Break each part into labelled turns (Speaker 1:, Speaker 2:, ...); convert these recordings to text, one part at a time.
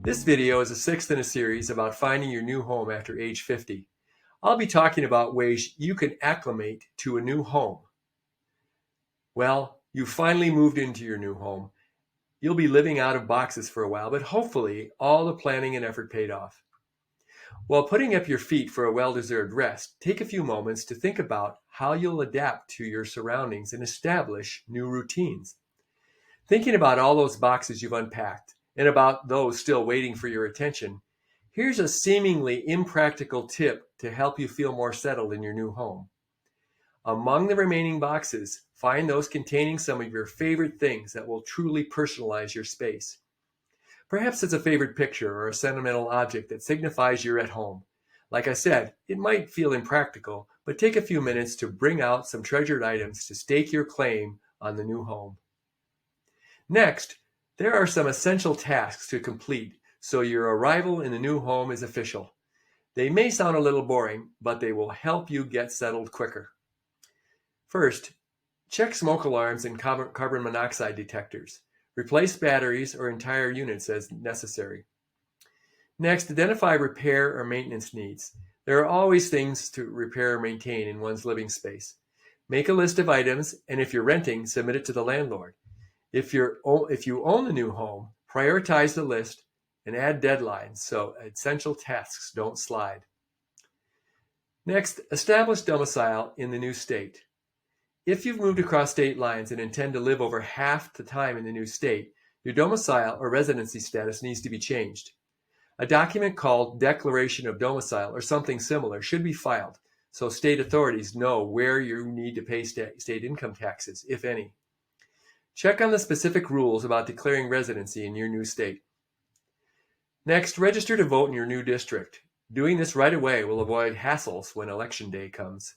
Speaker 1: This video is the sixth in a series about finding your new home after age 50. I'll be talking about ways you can acclimate to a new home. Well, you finally moved into your new home. You'll be living out of boxes for a while, but hopefully all the planning and effort paid off. While putting up your feet for a well-deserved rest, take a few moments to think about how you'll adapt to your surroundings and establish new routines. Thinking about all those boxes you've unpacked and about those still waiting for your attention, here's a seemingly impractical tip to help you feel more settled in your new home. Among the remaining boxes, find those containing some of your favorite things that will truly personalize your space. Perhaps it's a favorite picture or a sentimental object that signifies you're at home. Like I said, it might feel impractical, but take a few minutes to bring out some treasured items to stake your claim on the new home. Next, there are some essential tasks to complete so your arrival in the new home is official. They may sound a little boring, but they will help you get settled quicker. First, check smoke alarms and carbon monoxide detectors. Replace batteries or entire units as necessary. Next, identify repair or maintenance needs. There are always things to repair or maintain in one's living space. Make a list of items, and if you're renting, submit it to the landlord. If you own the new home, prioritize the list and add deadlines so essential tasks don't slide. Next, establish domicile in the new state. If you've moved across state lines and intend to live over half the time in the new state, your domicile or residency status needs to be changed. A document called Declaration of Domicile or something similar should be filed so state authorities know where you need to pay state income taxes, if any. Check on the specific rules about declaring residency in your new state. Next, register to vote in your new district. Doing this right away will avoid hassles when election day comes.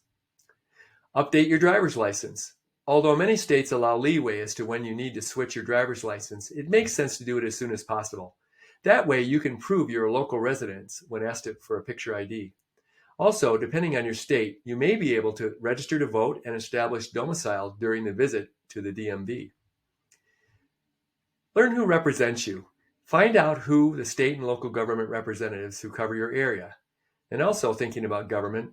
Speaker 1: Update your driver's license. Although many states allow leeway as to when you need to switch your driver's license, it makes sense to do it as soon as possible. That way you can prove you're a local resident when asked for a picture ID. Also, depending on your state, you may be able to register to vote and establish domicile during the visit to the DMV. Learn who represents you. Find out who the state and local government representatives who cover your area. And also, thinking about government,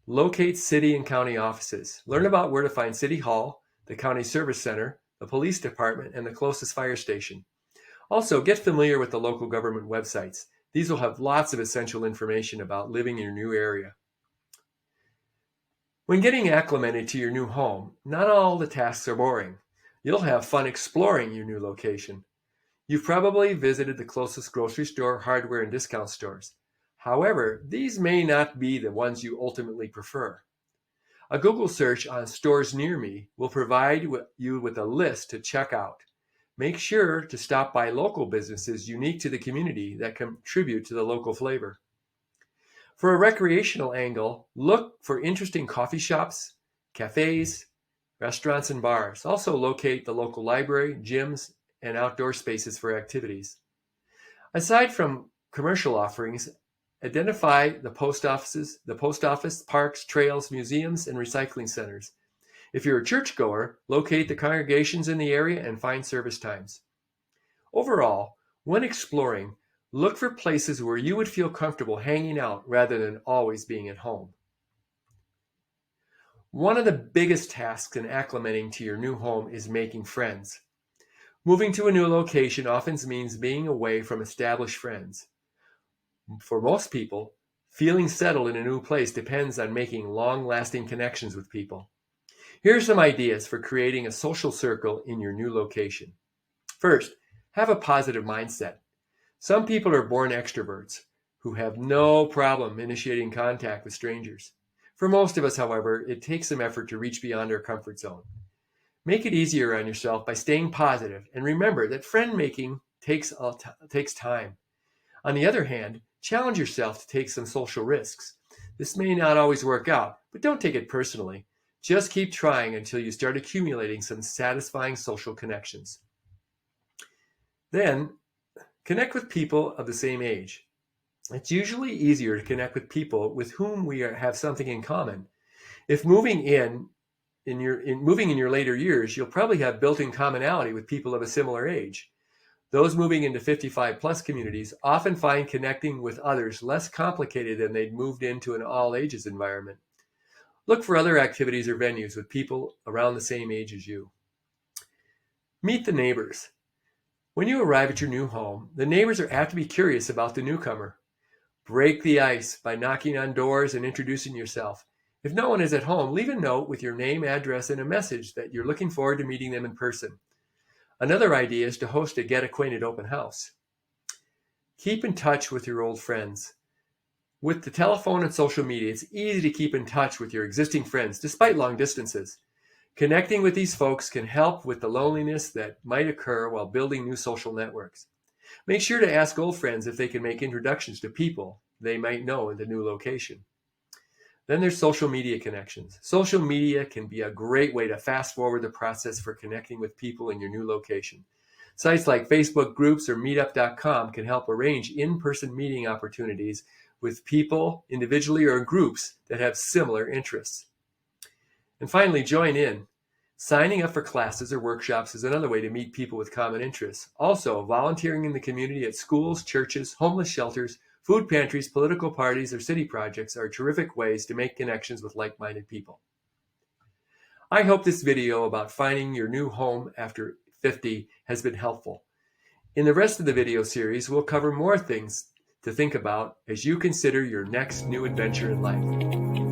Speaker 1: locate city and county offices. Learn about where to find City Hall, the County Service Center, the police department, and the closest fire station. Also, get familiar with the local government websites. These will have lots of essential information about living in your new area. When getting acclimated to your new home, not all the tasks are boring. You'll have fun exploring your new location. You've probably visited the closest grocery store, hardware, and discount stores. However, these may not be the ones you ultimately prefer. A Google search on stores near me will provide you with a list to check out. Make sure to stop by local businesses unique to the community that contribute to the local flavor. For a recreational angle, look for interesting coffee shops, cafes, restaurants, and bars. Also locate the local library, gyms, and outdoor spaces for activities. Aside from commercial offerings, identify the post office, parks, trails, museums, and recycling centers. If you're a churchgoer, locate the congregations in the area and find service times. Overall, when exploring, look for places where you would feel comfortable hanging out rather than always being at home. One of the biggest tasks in acclimating to your new home is making friends. Moving to a new location often means being away from established friends. For most people, feeling settled in a new place depends on making long-lasting connections with people. Here are some ideas for creating a social circle in your new location. First, have a positive mindset. Some people are born extroverts who have no problem initiating contact with strangers. For most of us, however, it takes some effort to reach beyond our comfort zone. Make it easier on yourself by staying positive, and remember that friend making takes time. On the other hand, challenge yourself to take some social risks. This may not always work out, but don't take it personally. Just keep trying until you start accumulating some satisfying social connections. Then, connect with people of the same age. It's usually easier to connect with people with whom we have something in common. If moving in your later years, you'll probably have built-in commonality with people of a similar age. Those moving into 55 plus communities often find connecting with others less complicated than they'd moved into an all ages environment. Look for other activities or venues with people around the same age as you. Meet the neighbors. When you arrive at your new home, the neighbors are apt to be curious about the newcomer. Break the ice by knocking on doors and introducing yourself. If no one is at home, leave a note with your name, address, and a message that you're looking forward to meeting them in person. Another idea is to host a Get Acquainted open house. Keep in touch with your old friends. With the telephone and social media, it's easy to keep in touch with your existing friends despite long distances. Connecting with these folks can help with the loneliness that might occur while building new social networks. Make sure to ask old friends if they can make introductions to people they might know in the new location. Then there's social media connections. Social media can be a great way to fast forward the process for connecting with people in your new location. Sites like Facebook groups or meetup.com can help arrange in-person meeting opportunities with people individually or in groups that have similar interests. And finally, join in. Signing up for classes or workshops is another way to meet people with common interests. Also, volunteering in the community at schools, churches, homeless shelters, food pantries, political parties, or city projects are terrific ways to make connections with like-minded people. I hope this video about finding your new home after 50 has been helpful. In the rest of the video series, we'll cover more things to think about as you consider your next new adventure in life.